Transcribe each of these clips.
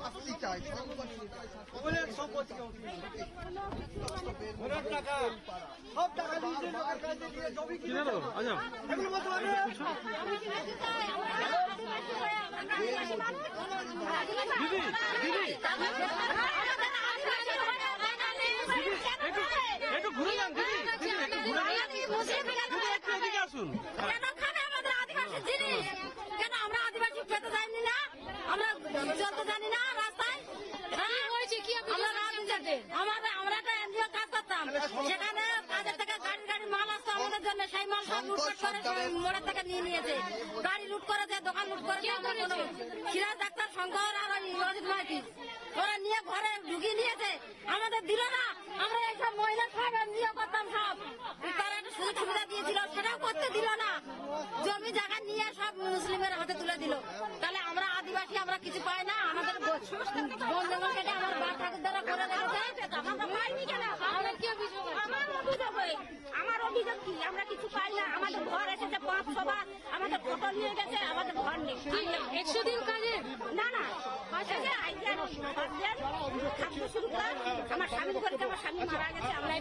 শাস্তি চাই, সব টাকা নিজের লোকের কাছে দিয়ে জমি কিনে দেবো। এগুলো বলতে পারবে? দিদি দিদি একটু ঘুরে যান দিদি, দিদি একটু ঘুরে যান, দিদি একটু এদিকে আসুন। কেন আমরা আদিবাসী খেতে জানি না, আমরা চলতে জানি না রাস্তায়? আমরা একটা এনজিও কাজ করতাম, সেখানে কাজের থেকে গাড়ি মাল আসতো আমাদের জন্য, সেই মাল সব লুটপাট করে মোড়ের থেকে নিয়ে নিয়েছে, গাড়ি লুট করেছে, দোকান লুট করেছে। আমরা কোনো সিরাজ ডাক্তার শঙ্কর আর রজিত মাইতি ওরা নিয়ে ঘরে ঢুকিয়ে নিয়েছে, আমাদের দিল না। আমরা এইসব মহিলা সব এনজিও করতাম, সব তারা একটা সুযোগ সুবিধা দিয়েছিল, সেটাও করতে দিল না। জমি জায়গা নিয়ে সব মুসলিমের হাতে তুলে দিল। তাহলে আমরা আদিবাসী, আমরা কিছু পাই না। আমাদের বন জঙ্গল কেটে আমার বাপ ঠাকুর দ্বারা করে রেখেছে, আমরা পাইনি কেন? আমার কি অভিযোগ? আমার অভিযোগ কি, আমরা কিছু পাই না। আমাদের ঘর এসেছে 500 বার, আমাদের ফটো নিয়ে গেছে, আমাদের ঘর নেই। 100 দিন কাজে না না খাদ্য শুরু করে আমার স্বামী করেছে, আমার স্বামী মারা গেছে, আমরা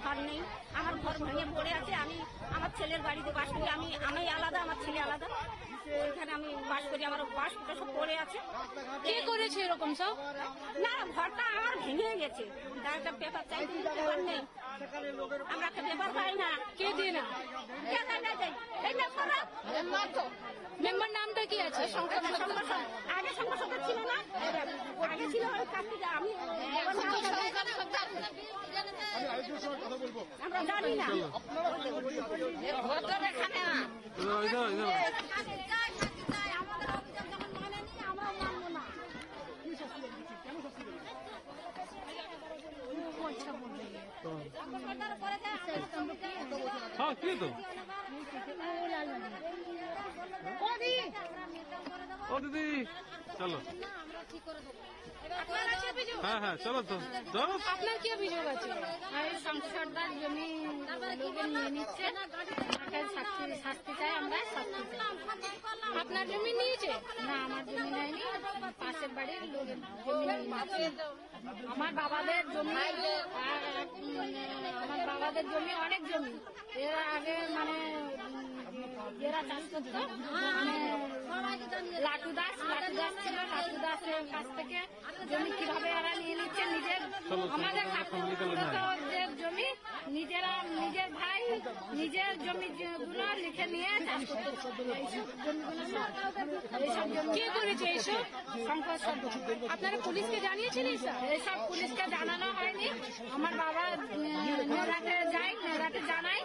ঘর নেই, আমার ঘর ভেঙে পড়ে আছে। আমি আমার ছেলের বাড়িতে বাস করি, আমি আলাদা, আমার ছেলে আলাদা, এখানে আমি বাস করি। আমার বাস সব পড়ে আছে। কে করেছে এরকম সব? না, ঘরটা আমার ভেঙে গেছে, একটা পেপার চাই, পেপার নেই, আমরা একটা পেপার পাই না। কে দিয়ে না? মেম্বার নামটা কি আছে? আগে শঙ্কর সরকার ছিল না, আগে ছিল আমি আমরা জানি না। এখানে আমাদের অভিযোগ যখন মানে নি, আমরা মানবো না। হ্যাঁ কি তো ও দিদি চলো, হ্যাঁ হ্যাঁ চলো তো। আপনার কি অভিযোগ আছে? সংসদদার জমি নিয়ে নিচ্ছে, শাস্তি চাই, আমরা শাস্তি চাই। আপনার জমি নিয়েছে? না, আমার জমি নেয়নি, পাশের বাড়ির লোকের জমি নিয়েছে। আমার বাবাদের জমি, আমার বাবাদের জমি অনেক জমি, এর আগে মানে এরা চাষ করতো, লাটু দাস ছিল, লাটু দাসের কাছ থেকে জমি কিভাবে এরা নিয়ে নিচ্ছে নিজের, আমাদের কাকুদের জমি নিজেরা, নিজের ভাই নিজের জমি গুলো লিখে নিয়ে চাষ করতে। এইসব জমি কে করেছে? এইসব শঙ্কর সরকার। আপনারা পুলিশকে জানিয়েছেন? এইসব পুলিশকে জানানো হয়নি। আমার বাবা নেড়াতে যায়, নেড়াতে জানাই,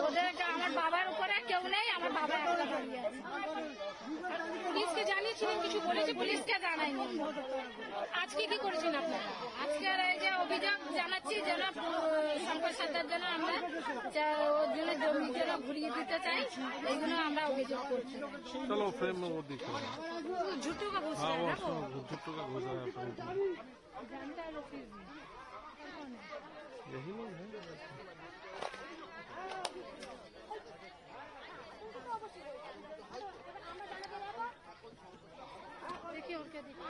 ওদের আমার বাবার উপরে কেউ নেই, আমার বাবা একটা দাঁড়িয়ে আছে। পুলিশকে জানিয়েছিলেন? কিছু বলেছে? পুলিশকে জানাইনি। আজকে কি করেছেন আপনারা? আজকে এই যে অভিযোগ জানাচ্ছি, যেন শঙ্কর সরকার যেন আমরা ওর জন্য জমি যেন ঘুরিয়ে দিতে চাই, এইগুলো আমরা অভিযোগ করছি। चलो फ्रेम में वो दिख रहा है, झूठों का घुस हाँ रहा है वो ना वो। झुट्टू का घुस रहा है फ्रेम में। यही लोग हैं। देखिए और क्या देखिए,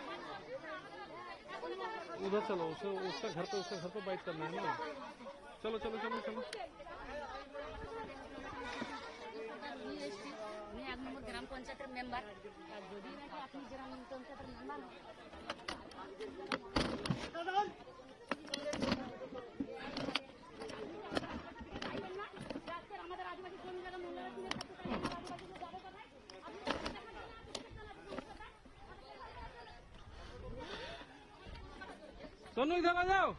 उधर चलो, उसका घर पे बाइट करना है ना। चलो चलो चलो चलो। আমি 1 নম্বর গ্রাম পঞ্চায়েতের মেম্বার। যদি নাকি আপনি গ্রাম পঞ্চায়েতের মেম্বার আমাদের আদিবাসী জমি জায়গা মূল্য सोनू इधर आ जाओ।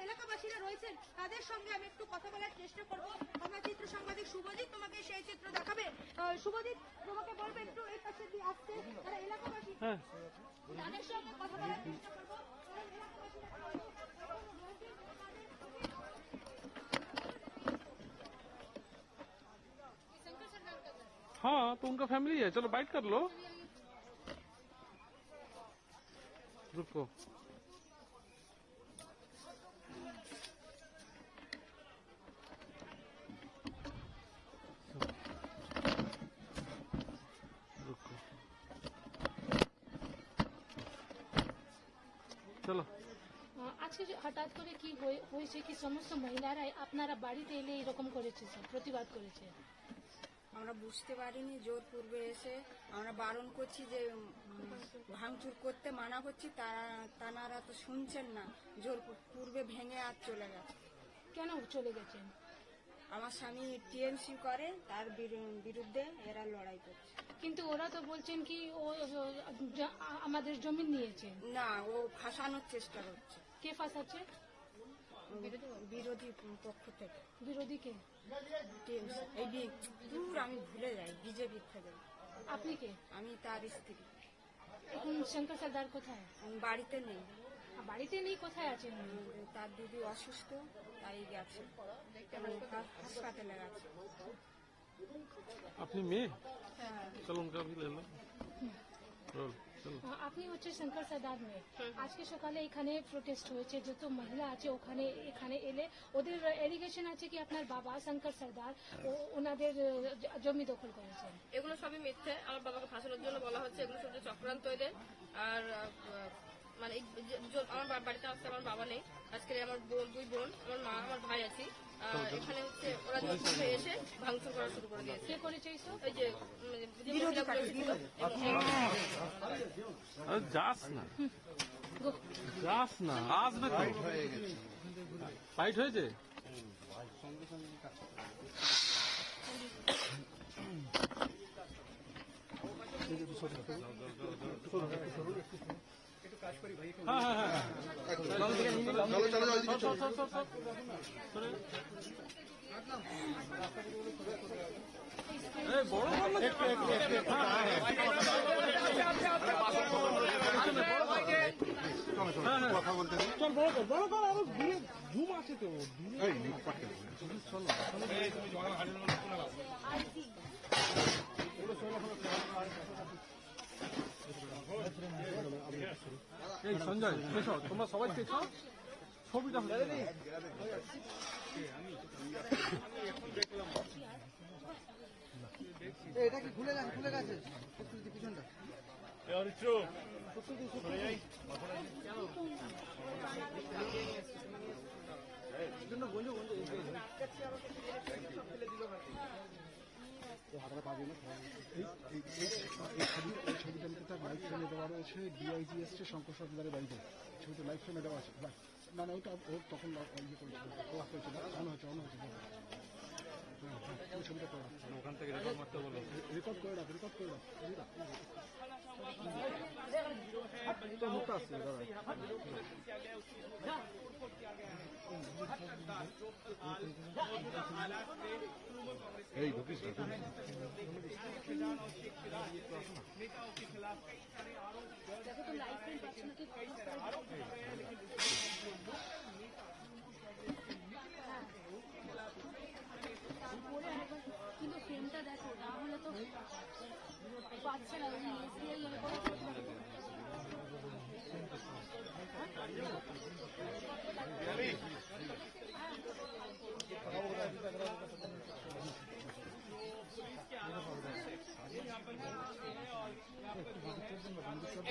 এলাকাবাসীরা রয়েছেন তাদের সঙ্গে আমি একটু কথা বলার চেষ্টা করবো। আমার চিত্র সাংবাদিক শুভজিৎ তোমাকে সেই চিত্র দেখাবে। শুভজিৎ, তোমাকে বলবে একটু এই পাশে দিয়ে আসতে, তারা এলাকাবাসী তাদের সঙ্গে কথা বলার চেষ্টা করবো। हाँ तो उनका फैमिली है, चलो बाइट कर लो। रुको, रुको, চলো। আজকে যে হঠাৎ করে কি হয়েছে কি সমস্ত মহিলারাই আপনারা বাড়িতে এলে এরকম করেছে স্যার, প্রতিবাদ করেছে? আমরা বুঝতে পারিনি, জোর পূর্বে এসে আমরা বারণ করছি যে ভাঙচুর করতে মানা করছি, তারা তো শুনছেন না, জোর পূর্বে ভেঙে আর চলে গেছে। কেন চলে গেছেন? আমার স্বামী টিএমসি করে, তার বিরুদ্ধে এরা লড়াই করছে। কিন্তু ওরা তো বলছেন কি ও আমাদের জমি নিয়েছে। না, ও ফাঁসানোর চেষ্টা করছে। কে ফাঁসাচ্ছে? বিরোধী পক্ষ থেকে। বিরোধীকে? টিএমসি এই দূর আমি ভুলে যাই, বিজেপি থেকে। আপনি কে? আমি তার স্ত্রী। এখন শঙ্কর সর্দার কোথায়? আমি বাড়িতে নেই। বাড়িতে নেই, কোথায় আছেন? তার দিদি অসুস্থ, তাই গেছে, হাসপাতালে গেছে। अपनी মেয়ে? চলো उनका भी ले लो। रोल, চলো। আপনি হচ্ছে শঙ্কর সর্দার মেয়ে। আজকে সকালে এখানে প্রোটেস্ট হয়েছে, যত মহিলা আছে এখানে এলে ওদের এলিগেশন আছে কি আপনার বাবা শঙ্কর সর্দার ওনাদের জমি দখল করেছেন। এগুলো সবই মিথ্যে, আমার বাবাকে ফাঁসানোর জন্য বলা হচ্ছে, এগুলো সব চক্রান্ত এদের। আর মানে আমার বাড়িতে আসতে আমার বাবা নেই, আজকে আমার দুই বোন, আমার মা, আমার ভাই আছি। এখানে হচ্ছে ওরা যখন এসে ভাঙচুর করা শুরু করে দিয়েছে। কে করেছে এইসব? ওই যে মহিলাগুলো এসেছিল। যাস না, যাস না, আসবে তো। ফাইট হয়েছে? হ্যাঁ হ্যাঁ হ্যাঁ, বড় কথা বলতে চল, বড় কর, আরো দূরে জুম আছে তো। এই সঞ্জয়, পেছো, তোমরা সবাই পেছো, ছবিটা এটা কি খুলে গেছে পিছনটা? ডিআইজি এসছে শঙ্কর সর্দারের বাড়িতে, ছবিটা লাইভ ফ্রেমে দেওয়া আছে। না না, ওইটা ও তখন ইয়ে করেছিল, প্রভাব করেছিল, অন হয়েছে ছবিটা করে ওখান থেকে রেকর্ড করে রাখ। মুখটা আসছে দাদা। এই ঢুকিস কিন্তু ফ্রেমটা দেখো, তাহলে তো পাচ্ছে না।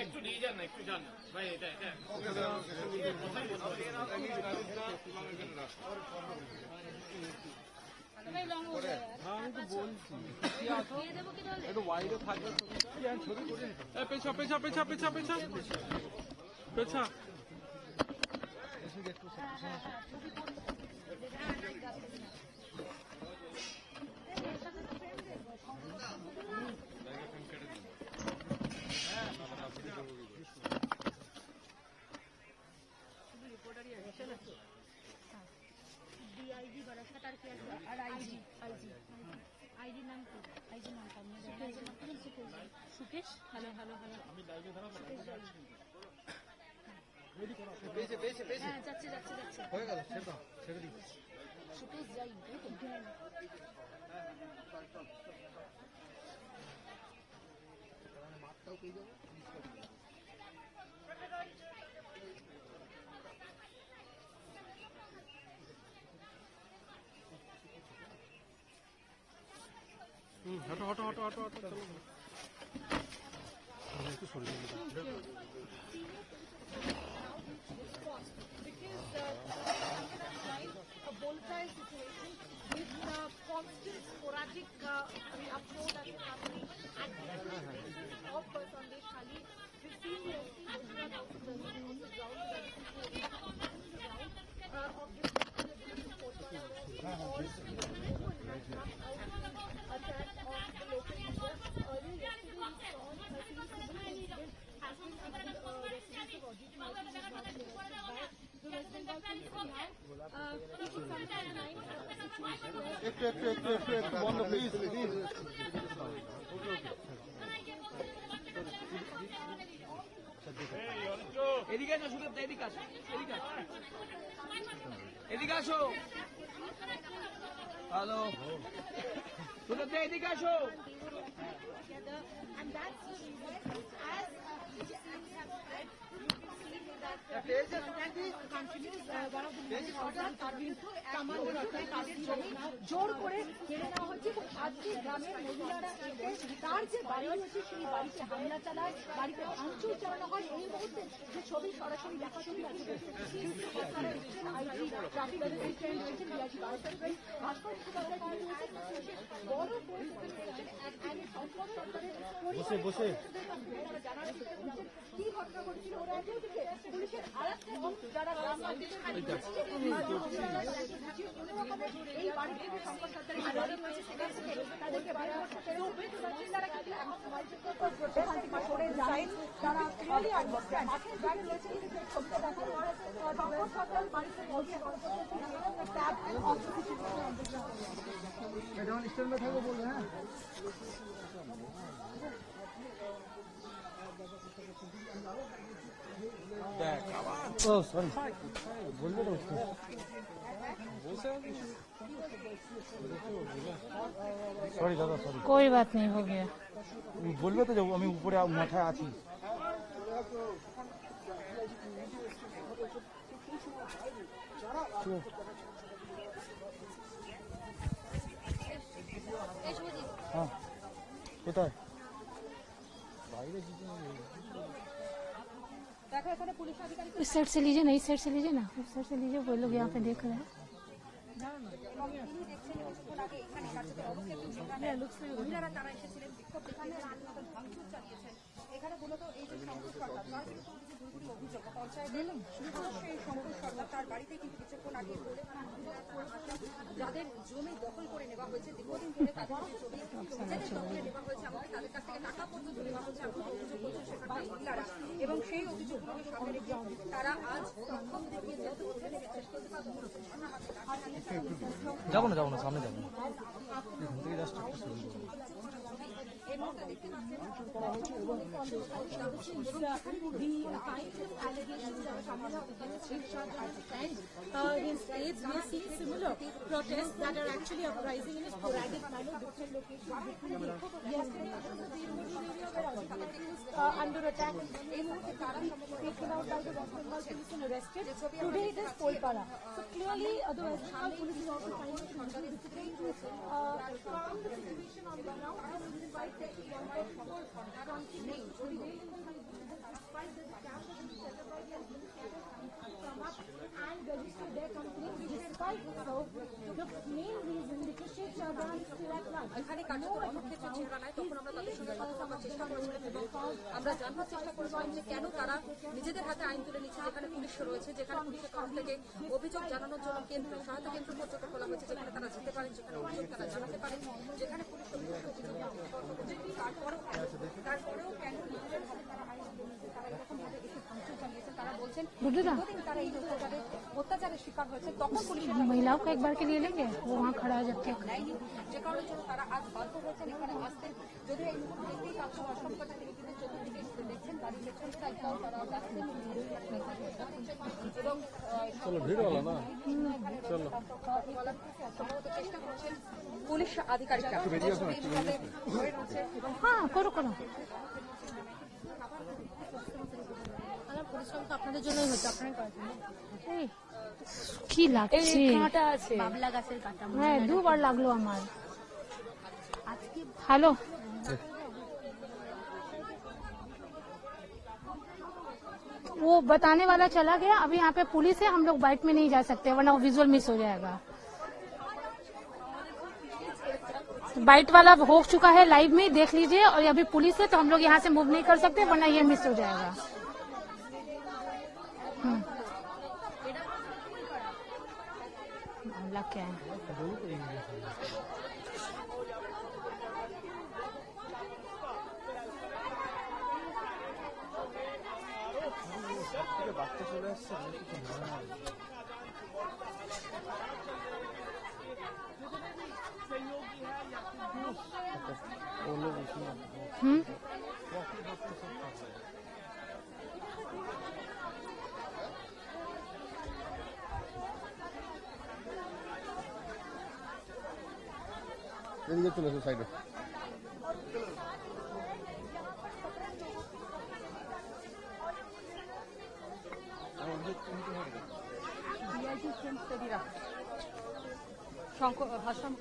একটু নিয়ে যান না, একটু যান ভাই, এটা আমি তো বলছি একটু ওয়াইডে থাকবে ছবি করে। পেছা পেছা পেছা পেছা পেছা পেছা। ডিআইজি বারাসাত আর কি আছে? আর আইজি নাম কি? আইজি নামটা সুকেশ। হ্যালো। হ্যাঁ, যাচ্ছে। হয়ে গেল, ছেড়ে দিই। সুকেশ যাই, তাই তো? हटो हटो हटो हटो हटो चलो একটু সরে যান। A volatile situation with constant sporadic upload that is happening at different places of Sandesh Khali. We've seen the escalation of the ground of this attack on the local media. Earlier yesterday we saw a similar incident has been happening residents of Audit House by the West Bengal police. Now people sometimes find a situation where একটু বন্ধ please please. এদিকে আসো সুদীপ, এদিকে আসো, এদিকে আসো, এদিকে আসো। হ্যালো সুদীপ, এদিকে আসো। together, and that's the reason as these scenes have spread, you can see that continues one of the leading organs কামানের অর্থাৎ তাদের জমি জোর করে কেড়ে নেওয়া হচ্ছে এবং আজকে গ্রামের মহিলারা এসে তার যে বাড়ি রয়েছে সেই বাড়িতে হামলা চালায়, বাড়িতে ভাঙচুর চালানো হয়। এই মুহূর্তে যে ছবি সরাসরি দেখাচ্ছি আপনারা এসেছেন আইজি ট্রাফিক অ্যাসিস্ট্যান্ট রয়েছেন বিলাসী ভাস্কর বড় বসে বসে কি ঘটনা ঘটেছিল ওরা একদিকে পুলিশের আরেকটা যারা এই বাড়ি থেকে সংকট সরকারের আড়ালে রয়েছে সেখান থেকে তাদেরকে বাইরে করতে তারা কিন্তু এখন সরে যায় তারা ক্লিয়ারলি আন্ডারস্ট্যান্ড বাইরে রয়েছে ছবিটা দেখানো হয়েছে সংকট সরকার বাড়িতে বলছে ট্যাপ যখন স্ট্যান্ডে থাকবো বলবে। হ্যাঁ ও সরি বলবে তো সরি দাদা সরি कोई बात नहीं, हो गया। বলবে তো আমি উপরে মাথায় আছি। হ্যাঁ কোথায় দেখো এখানে পুলিশ আধিকারিক इस साइड से लीजिए ना, इस साइड से लीजिए ना, उस साइड से लीजिए। वो लोग यहाँ पे देख रहे हैं। মহিলারা তারা এসেছিলেন বিক্ষোভ দেখাচ্ছেন ভাঙচুর চালিয়েছেন। এখানে মূলত এই যে শঙ্কর সরকার তার বিরুদ্ধে যে দুর্নীতির অভিযোগ পঞ্চায়েতের সদস্য এই শঙ্কর সরকার তার বাড়িতে কিন্তু কিছুক্ষণ আগে যাদের জমি দখল করে নেওয়া হয়েছে দীর্ঘদিন ধরে তাদের জমি নিজেদের দখলে নেওয়া হয়েছে এমনকি তাদের কাছ থেকে টাকা পর্যন্ত নেওয়া হচ্ছে এমন অভিযোগ করছে সেখানকার মহিলারা এবং সেই অভিযোগগুলোকে সামনে রেখে তারা আজ বিক্ষোভ দেখিয়ে যেহেতু উঠে নেমে চেষ্টা করতে পারবে যাবো না, যাবো না, সামনে যাবো না। এই মুহূর্তে দেখতে পাচ্ছেন in states, we are seeing similar protests that are actually uprising in a sporadic manner, different locations, different under attack. Taken out by the West Bengal police and arrested. Today it is Polpara. So clearly, the West Bengal police is also finding it very difficult to calm the situation on the ground and invite the continue. Despite the camp has been set up by the come up and register their complaint, despite so, the main reason because Sheikh Shahjahan is still at large. এখানে কার্যত রণক্ষেত্র চেহারা নাই তখন আমরা তাদের সঙ্গে কথা বলার চেষ্টা করেছিলাম এবং আমরা জানবার চেষ্টা করেছিলাম যে কেন তারা নিজেদের হাতে আইন তুলে নিচ্ছে যেখানে পুলিশ রয়েছে, যেখানে পুলিশের তরফ থেকে অভিযোগ জানানোর জন্য কেন্দ্র সহায়তা কেন্দ্র পর্যন্ত খোলা হয়েছে, যেখানে তারা যেতে পারেন, যেখানে অভিযোগ তারা জানাতে পারেন, যেখানে পুলিশ তারপরেও কেন নিজেদের হাতে তারা আইন তুলে নিচ্ছে, তারা এরকম ভাবে এসে ভাঙচুর চালিয়েছেন। তারা বলছেন দীর্ঘদিন তারা এই অত্যাচারের শিকার হয়েছে তখন পুলিশের महिलाओं को एक बार के लिए लेंगे, वो वहाँ खड़ा है जब तक। নেয়নি, যে কারণের জন্য তারা আজ বাধ্য হয়েছেন এখানে আসতে। যদিও এই মুহূর্তে দেখতেই পাচ্ছেন অসংখ্যটা টেলিভিশনের চতুর্দিকে ঘুরে দেখছেন, গাড়ির পেছন সাইডটাও তারা রাখছেন এবং চলো ভিড় হলো না, চলো সম্ভবত চেষ্টা করছেন পুলিশ আধিকারিকরা হয়ে রয়েছে এবং हाँ करो करो। পরিশ্রম তো আপনাদের জন্যই হচ্ছে, আপনারাই করেছেন। কি লাগছে? বাবলা গাছের কাটা হ্যাঁ 2 বার লাগলো আমার। हेलो वो बताने वाला चला गया, अभी यहाँ पे पुलिस है, हम लोग बाइट में नहीं जा सकते वरना विजुअल मिस हो जाएगा। बाइट वाला हो चुका है, लाइव में देख लीजिए, और अभी पुलिस है तो हम लोग यहाँ से मूव नहीं कर सकते वरना ये मिस हो जाएगा। मामला क्या है? এদিকে চলে এসো সাইডে। শঙ্কর হাসান